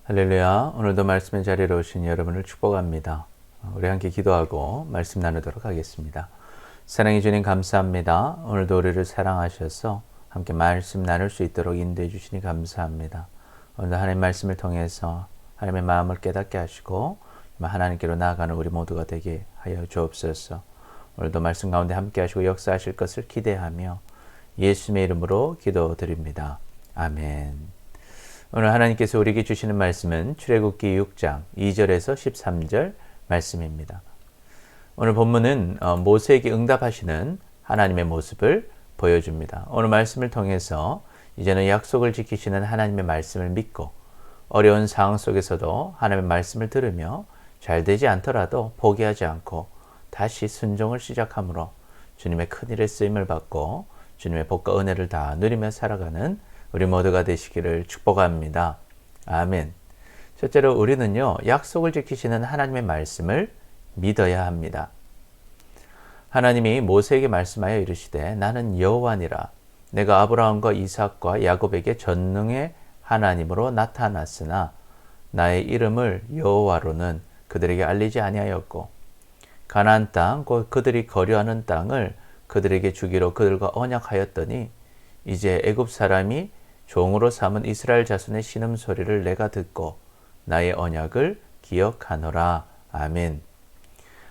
할렐루야. 오늘도 말씀의 자리로 오신 여러분을 축복합니다. 우리 함께 기도하고 말씀 나누도록 하겠습니다. 사랑해 주님 감사합니다. 오늘도 우리를 사랑하셔서 함께 말씀 나눌 수 있도록 인도해 주시니 감사합니다. 오늘도 하나님 말씀을 통해서 하나님의 마음을 깨닫게 하시고 하나님께로 나아가는 우리 모두가 되게 하여 주옵소서. 오늘도 말씀 가운데 함께 하시고 역사하실 것을 기대하며 예수님의 이름으로 기도드립니다. 아멘. 오늘 하나님께서 우리에게 주시는 말씀은 출애굽기 6장 2절에서 13절 말씀입니다. 오늘 본문은 모세에게 응답하시는 하나님의 모습을 보여줍니다. 오늘 말씀을 통해서 이제는 약속을 지키시는 하나님의 말씀을 믿고 어려운 상황 속에서도 하나님의 말씀을 들으며 잘 되지 않더라도 포기하지 않고 다시 순종을 시작함으로 주님의 큰일에 쓰임을 받고 주님의 복과 은혜를 다 누리며 살아가는 우리 모두가 되시기를 축복합니다. 아멘. 첫째로 우리는요, 약속을 지키시는 하나님의 말씀을 믿어야 합니다. 하나님이 모세에게 말씀하여 이르시되 나는 여호와니라. 내가 아브라함과 이삭과 야곱에게 전능의 하나님으로 나타났으나 나의 이름을 여호와로는 그들에게 알리지 아니하였고 가나안 땅 곧 그들이 거류하는 땅을 그들에게 주기로 그들과 언약하였더니 이제 애굽 사람이 종으로 삼은 이스라엘 자손의 신음소리를 내가 듣고 나의 언약을 기억하노라. 아멘.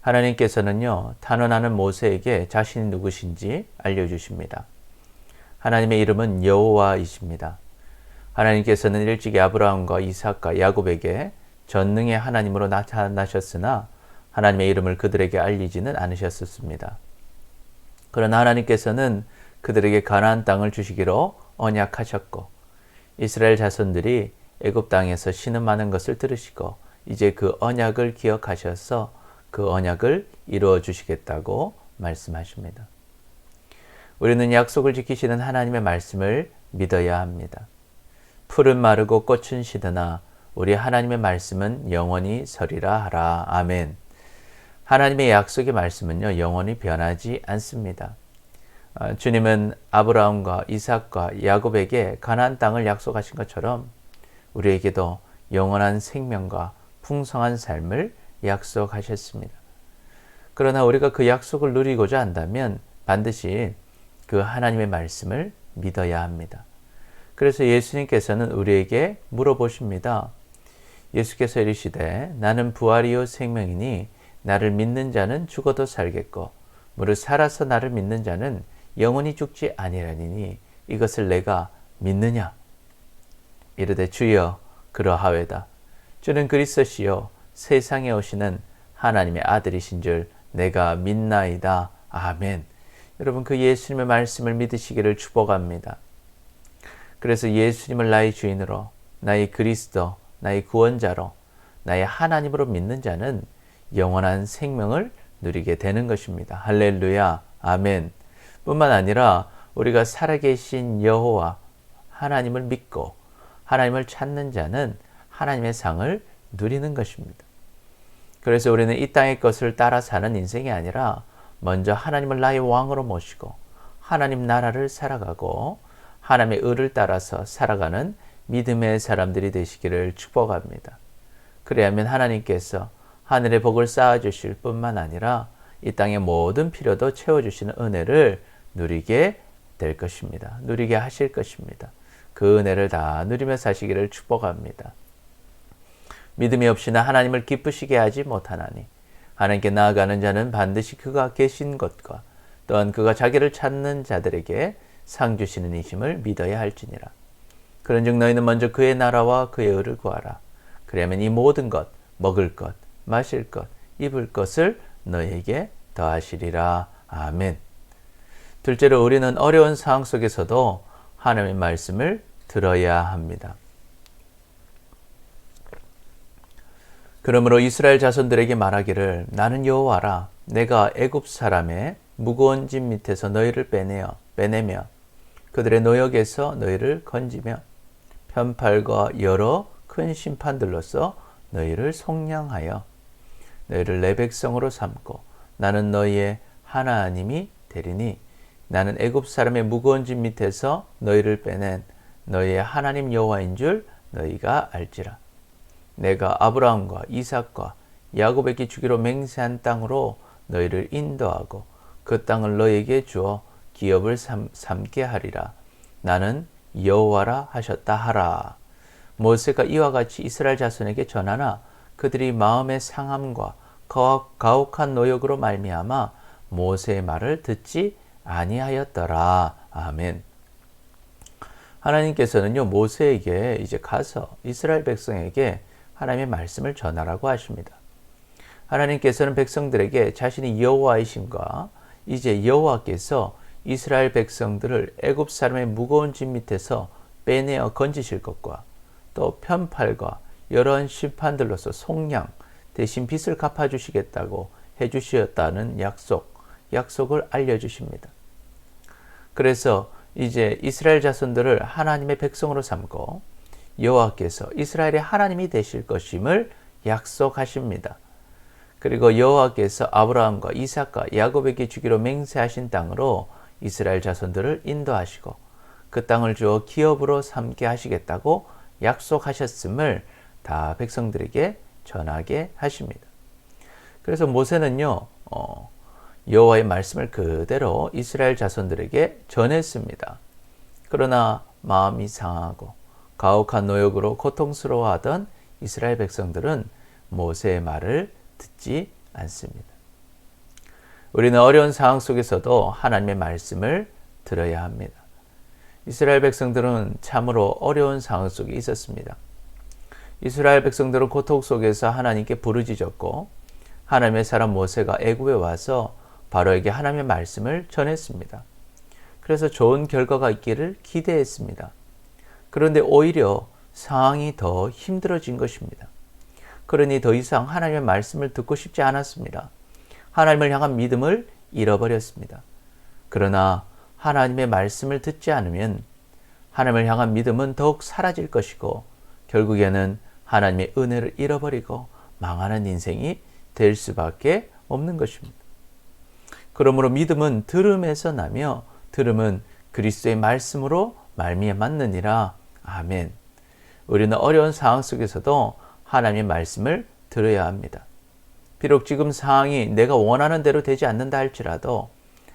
하나님께서는요, 탄원하는 모세에게 자신이 누구신지 알려주십니다. 하나님의 이름은 여호와이십니다. 하나님께서는 일찍이 아브라함과 이삭과 야곱에게 전능의 하나님으로 나타나셨으나 하나님의 이름을 그들에게 알리지는 않으셨습니다. 그러나 하나님께서는 그들에게 가나안 땅을 주시기로 언약하셨고 이스라엘 자손들이 애굽 땅에서 신음하는 것을 들으시고 이제 그 언약을 기억하셔서 그 언약을 이루어 주시겠다고 말씀하십니다. 우리는 약속을 지키시는 하나님의 말씀을 믿어야 합니다. 풀은 마르고 꽃은 시드나 우리 하나님의 말씀은 영원히 서리라 하라. 아멘. 하나님의 약속의 말씀은요, 영원히 변하지 않습니다. 주님은 아브라함과 이삭과 야곱에게 가나안 땅을 약속하신 것처럼 우리에게도 영원한 생명과 풍성한 삶을 약속하셨습니다. 그러나 우리가 그 약속을 누리고자 한다면 반드시 그 하나님의 말씀을 믿어야 합니다. 그래서 예수님께서는 우리에게 물어보십니다. 예수께서 이르시되 나는 부활이요 생명이니 나를 믿는 자는 죽어도 살겠고 무릇 살아서 나를 믿는 자는 영원히 죽지 아니하리니 이것을 내가 믿느냐? 이르되 주여 그러하외다. 주는 그리스도시요 세상에 오시는 하나님의 아들이신 줄 내가 믿나이다. 아멘. 여러분 그 예수님의 말씀을 믿으시기를 축복합니다. 그래서 예수님을 나의 주인으로 나의 그리스도 나의 구원자로 나의 하나님으로 믿는 자는 영원한 생명을 누리게 되는 것입니다. 할렐루야. 아멘. 뿐만 아니라 우리가 살아계신 여호와 하나님을 믿고 하나님을 찾는 자는 하나님의 상을 누리는 것입니다. 그래서 우리는 이 땅의 것을 따라 사는 인생이 아니라 먼저 하나님을 나의 왕으로 모시고 하나님 나라를 살아가고 하나님의 의를 따라서 살아가는 믿음의 사람들이 되시기를 축복합니다. 그래야만 하나님께서 하늘의 복을 쌓아주실 뿐만 아니라 이 땅의 모든 필요도 채워주시는 은혜를 누리게 될 것입니다. 누리게 하실 것입니다. 그 은혜를 다 누리며 사시기를 축복합니다. 믿음이 없이는 하나님을 기쁘시게 하지 못하나니 하나님께 나아가는 자는 반드시 그가 계신 것과 또한 그가 자기를 찾는 자들에게 상 주시는 이심을 믿어야 할지니라. 그런즉 너희는 먼저 그의 나라와 그의 의를 구하라. 그러면 이 모든 것, 먹을 것, 마실 것, 입을 것을 너희에게 더하시리라. 아멘. 둘째로 우리는 어려운 상황 속에서도 하나님의 말씀을 들어야 합니다. 그러므로 이스라엘 자손들에게 말하기를 나는 여호와라. 내가 애굽 사람의 무거운 짐 밑에서 너희를 빼내며 그들의 노역에서 너희를 건지며 편팔과 여러 큰 심판들로서 너희를 속량하여 너희를 내 백성으로 삼고 나는 너희의 하나님이 되리니 나는 애굽 사람의 무거운 짐 밑에서 너희를 빼낸 너희의 하나님 여호와인 줄 너희가 알지라. 내가 아브라함과 이삭과 야곱에게 주기로 맹세한 땅으로 너희를 인도하고 그 땅을 너희에게 주어 기업을 삼게 하리라. 나는 여호와라 하셨다 하라. 모세가 이와 같이 이스라엘 자손에게 전하나 그들이 마음의 상함과 가혹한 노역으로 말미암아 모세의 말을 듣지 아니하였더라. 아멘. 하나님께서는요, 모세에게 이제 가서 이스라엘 백성에게 하나님의 말씀을 전하라고 하십니다. 하나님께서는 백성들에게 자신이 여호와이심과 이제 여호와께서 이스라엘 백성들을 애굽 사람의 무거운 짐 밑에서 빼내어 건지실 것과 또 편팔과 여러한 심판들로서 속량 대신 빚을 갚아주시겠다고 해주셨다는 약속을 알려주십니다. 그래서 이제 이스라엘 자손들을 하나님의 백성으로 삼고 여호와께서 이스라엘의 하나님이 되실 것임을 약속하십니다. 그리고 여호와께서 아브라함과 이삭과 야곱에게 주기로 맹세하신 땅으로 이스라엘 자손들을 인도하시고 그 땅을 주어 기업으로 삼게 하시겠다고 약속하셨음을 다 백성들에게 전하게 하십니다. 그래서 모세는요, 여호와의 말씀을 그대로 이스라엘 자손들에게 전했습니다. 그러나 마음이 상하고 가혹한 노역으로 고통스러워하던 이스라엘 백성들은 모세의 말을 듣지 않습니다. 우리는 어려운 상황 속에서도 하나님의 말씀을 들어야 합니다. 이스라엘 백성들은 참으로 어려운 상황 속에 있었습니다. 이스라엘 백성들은 고통 속에서 하나님께 부르짖었고 하나님의 사람 모세가 애굽에 와서 바로에게 하나님의 말씀을 전했습니다. 그래서 좋은 결과가 있기를 기대했습니다. 그런데 오히려 상황이 더 힘들어진 것입니다. 그러니 더 이상 하나님의 말씀을 듣고 싶지 않았습니다. 하나님을 향한 믿음을 잃어버렸습니다. 그러나 하나님의 말씀을 듣지 않으면 하나님을 향한 믿음은 더욱 사라질 것이고 결국에는 하나님의 은혜를 잃어버리고 망하는 인생이 될 수밖에 없는 것입니다. 그러므로 믿음은 들음에서 나며 들음은 그리스도의 말씀으로 말미암았느니라. 아멘. 우리는 어려운 상황 속에서도 하나님의 말씀을 들어야 합니다. 비록 지금 상황이 내가 원하는 대로 되지 않는다 할지라도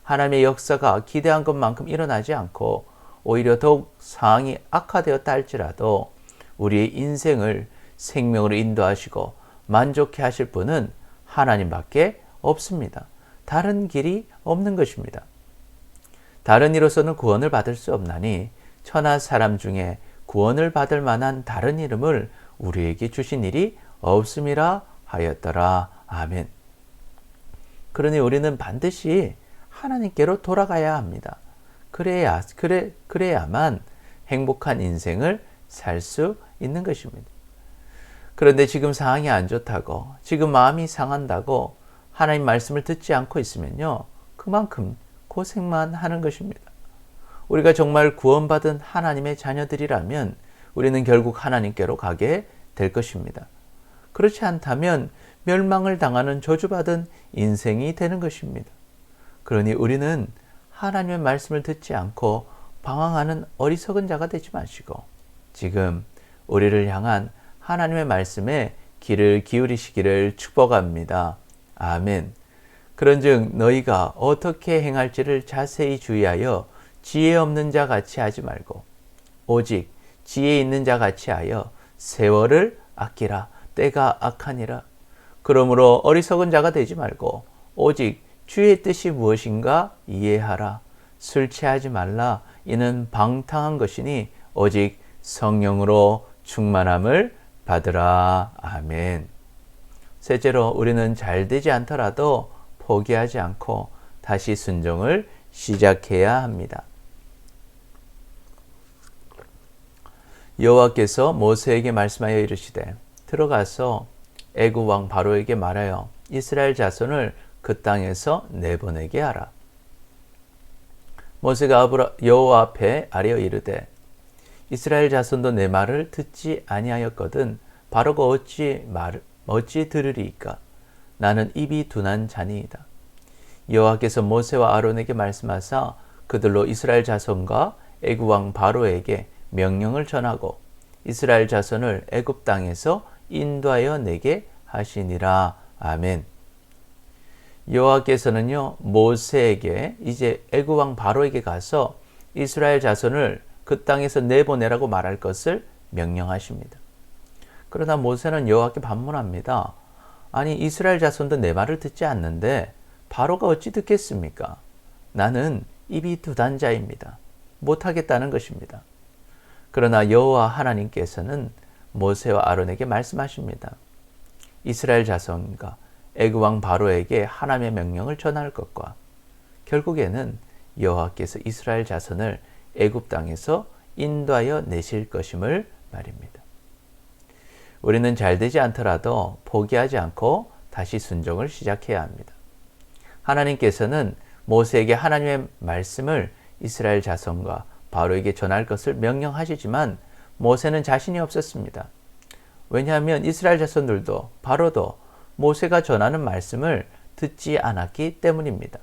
하나님의 역사가 기대한 것만큼 일어나지 않고 오히려 더욱 상황이 악화되었다 할지라도 우리의 인생을 생명으로 인도하시고 만족해 하실 분은 하나님밖에 없습니다. 다른 길이 없는 것입니다. 다른 이로서는 구원을 받을 수 없나니 천하 사람 중에 구원을 받을 만한 다른 이름을 우리에게 주신 일이 없음이라 하였더라. 아멘. 그러니 우리는 반드시 하나님께로 돌아가야 합니다. 그래야만 행복한 인생을 살 수 있는 것입니다. 그런데 지금 상황이 안 좋다고, 지금 마음이 상한다고 하나님 말씀을 듣지 않고 있으면요, 그만큼 고생만 하는 것입니다. 우리가 정말 구원받은 하나님의 자녀들이라면 우리는 결국 하나님께로 가게 될 것입니다. 그렇지 않다면 멸망을 당하는 저주받은 인생이 되는 것입니다. 그러니 우리는 하나님의 말씀을 듣지 않고 방황하는 어리석은 자가 되지 마시고 지금 우리를 향한 하나님의 말씀에 귀를 기울이시기를 축복합니다. 아멘. 그런즉 너희가 어떻게 행할지를 자세히 주의하여 지혜 없는 자 같이 하지 말고 오직 지혜 있는 자 같이 하여 세월을 아끼라. 때가 악하니라. 그러므로 어리석은 자가 되지 말고 오직 주의 뜻이 무엇인가 이해하라. 술 취하지 말라. 이는 방탕한 것이니 오직 성령으로 충만함을 받으라. 아멘. 셋째로 우리는 잘 되지 않더라도 포기하지 않고 다시 순종을 시작해야 합니다. 여호와께서 모세에게 말씀하여 이르시되 들어가서 애굽 왕 바로에게 말하여 이스라엘 자손을 그 땅에서 내보내게 하라. 모세가 여호와 앞에 아뢰어 이르되 이스라엘 자손도 내 말을 듣지 아니하였거든 바로가 어찌 들으리이까. 나는 입이 둔한 자니이다. 여호와께서 모세와 아론에게 말씀하사 그들로 이스라엘 자손과 애굽 왕 바로에게 명령을 전하고 이스라엘 자손을 애굽 땅에서 인도하여 내게 하시니라. 아멘. 여호와께서는요, 모세에게 이제 애굽 왕 바로에게 가서 이스라엘 자손을 그 땅에서 내보내라고 말할 것을 명령하십니다. 그러나 모세는 여호와께 반문합니다. 아니, 이스라엘 자손도 내 말을 듣지 않는데 바로가 어찌 듣겠습니까? 나는 입이 두단자입니다. 못하겠다는 것입니다. 그러나 여호와 하나님께서는 모세와 아론에게 말씀하십니다. 이스라엘 자손과 애굽 왕 바로에게 하나님의 명령을 전할 것과 결국에는 여호와께서 이스라엘 자손을 애굽 땅에서 인도하여 내실 것임을 말입니다. 우리는 잘되지 않더라도 포기하지 않고 다시 순종을 시작해야 합니다. 하나님께서는 모세에게 하나님의 말씀을 이스라엘 자손과 바로에게 전할 것을 명령하시지만 모세는 자신이 없었습니다. 왜냐하면 이스라엘 자손들도 바로도 모세가 전하는 말씀을 듣지 않았기 때문입니다.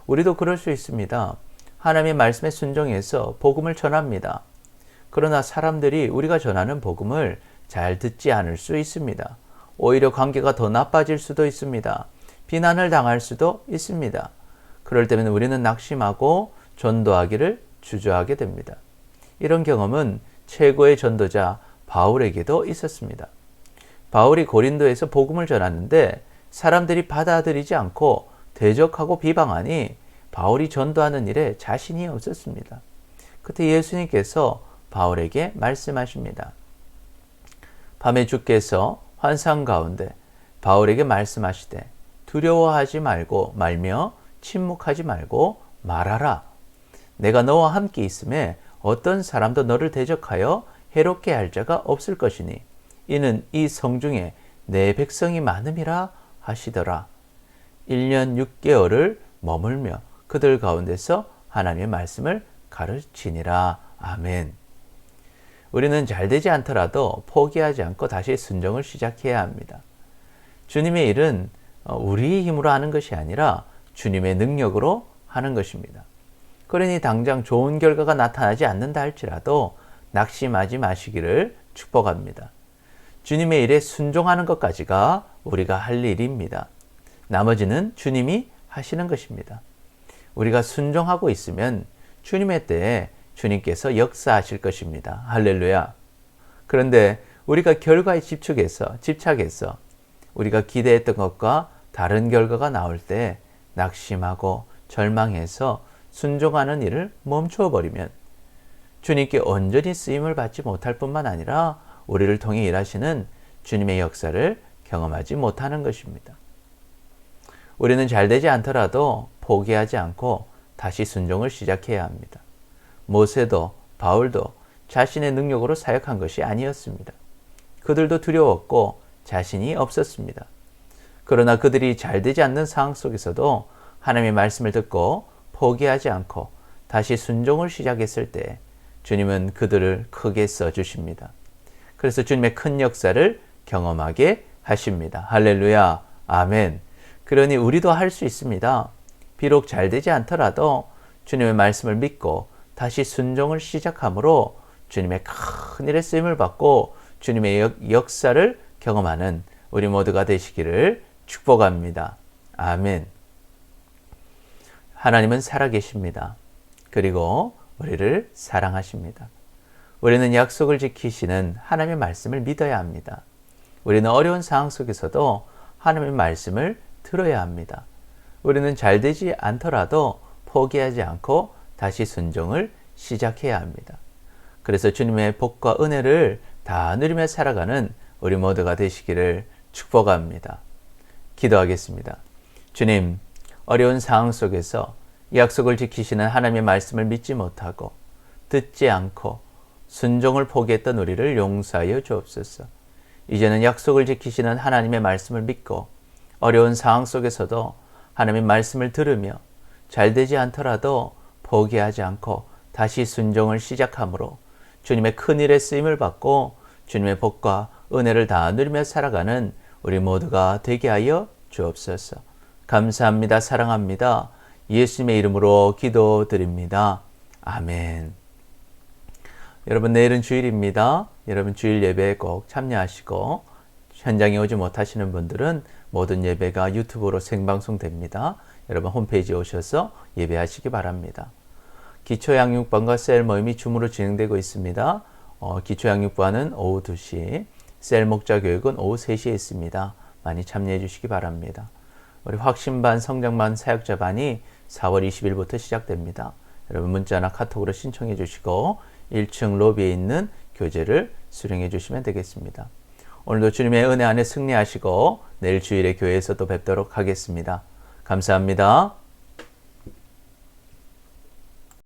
우리도 그럴 수 있습니다. 하나님의 말씀에 순종해서 복음을 전합니다. 그러나 사람들이 우리가 전하는 복음을 잘 듣지 않을 수 있습니다. 오히려 관계가 더 나빠질 수도 있습니다. 비난을 당할 수도 있습니다. 그럴 때면 우리는 낙심하고 전도하기를 주저하게 됩니다. 이런 경험은 최고의 전도자 바울에게도 있었습니다. 바울이 고린도에서 복음을 전하는데 사람들이 받아들이지 않고 대적하고 비방하니 바울이 전도하는 일에 자신이 없었습니다. 그때 예수님께서 바울에게 말씀하십니다. 밤에 주께서 환상 가운데 바울에게 말씀하시되 두려워하지 말며 침묵하지 말고 말하라. 내가 너와 함께 있음에 어떤 사람도 너를 대적하여 해롭게 할 자가 없을 것이니 이는 이 성중에 내 백성이 많음이라 하시더라. 1년 6개월을 머물며 그들 가운데서 하나님의 말씀을 가르치니라. 아멘. 우리는 잘되지 않더라도 포기하지 않고 다시 순종을 시작해야 합니다. 주님의 일은 우리의 힘으로 하는 것이 아니라 주님의 능력으로 하는 것입니다. 그러니 당장 좋은 결과가 나타나지 않는다 할지라도 낙심하지 마시기를 축복합니다. 주님의 일에 순종하는 것까지가 우리가 할 일입니다. 나머지는 주님이 하시는 것입니다. 우리가 순종하고 있으면 주님의 때에 주님께서 역사하실 것입니다. 할렐루야. 그런데 우리가 결과에 집착해서 우리가 기대했던 것과 다른 결과가 나올 때 낙심하고 절망해서 순종하는 일을 멈추어 버리면 주님께 온전히 쓰임을 받지 못할 뿐만 아니라 우리를 통해 일하시는 주님의 역사를 경험하지 못하는 것입니다. 우리는 잘되지 않더라도 포기하지 않고 다시 순종을 시작해야 합니다. 모세도 바울도 자신의 능력으로 사역한 것이 아니었습니다. 그들도 두려웠고 자신이 없었습니다. 그러나 그들이 잘되지 않는 상황 속에서도 하나님의 말씀을 듣고 포기하지 않고 다시 순종을 시작했을 때 주님은 그들을 크게 써주십니다. 그래서 주님의 큰 역사를 경험하게 하십니다. 할렐루야. 아멘. 그러니 우리도 할 수 있습니다. 비록 잘되지 않더라도 주님의 말씀을 믿고 다시 순종을 시작함으로 주님의 큰 일에 쓰임을 받고 주님의 역사를 경험하는 우리 모두가 되시기를 축복합니다. 아멘. 하나님은 살아계십니다. 그리고 우리를 사랑하십니다. 우리는 약속을 지키시는 하나님의 말씀을 믿어야 합니다. 우리는 어려운 상황 속에서도 하나님의 말씀을 들어야 합니다. 우리는 잘되지 않더라도 포기하지 않고 다시 순종을 시작해야 합니다. 그래서 주님의 복과 은혜를 다 누리며 살아가는 우리 모두가 되시기를 축복합니다. 기도하겠습니다. 주님, 어려운 상황 속에서 약속을 지키시는 하나님의 말씀을 믿지 못하고 듣지 않고 순종을 포기했던 우리를 용서하여 주옵소서. 이제는 약속을 지키시는 하나님의 말씀을 믿고 어려운 상황 속에서도 하나님의 말씀을 들으며 잘되지 않더라도 포기하지 않고 다시 순종을 시작함으로 주님의 큰 일에 쓰임을 받고 주님의 복과 은혜를 다 누리며 살아가는 우리 모두가 되게 하여 주옵소서. 감사합니다. 사랑합니다. 예수님의 이름으로 기도드립니다. 아멘. 여러분 내일은 주일입니다. 여러분 주일 예배에 꼭 참여하시고 현장에 오지 못하시는 분들은 모든 예배가 유튜브로 생방송됩니다. 여러분 홈페이지에 오셔서 예배하시기 바랍니다. 기초양육반과 셀 모임이 줌으로 진행되고 있습니다. 기초양육반은 오후 2시, 셀 목자교육은 오후 3시에 있습니다. 많이 참여해 주시기 바랍니다. 우리 확신반, 성장반, 사역자반이 4월 20일부터 시작됩니다. 여러분 문자나 카톡으로 신청해 주시고 1층 로비에 있는 교재를 수령해 주시면 되겠습니다. 오늘도 주님의 은혜 안에 승리하시고 내일 주일에 교회에서 또 뵙도록 하겠습니다. 감사합니다.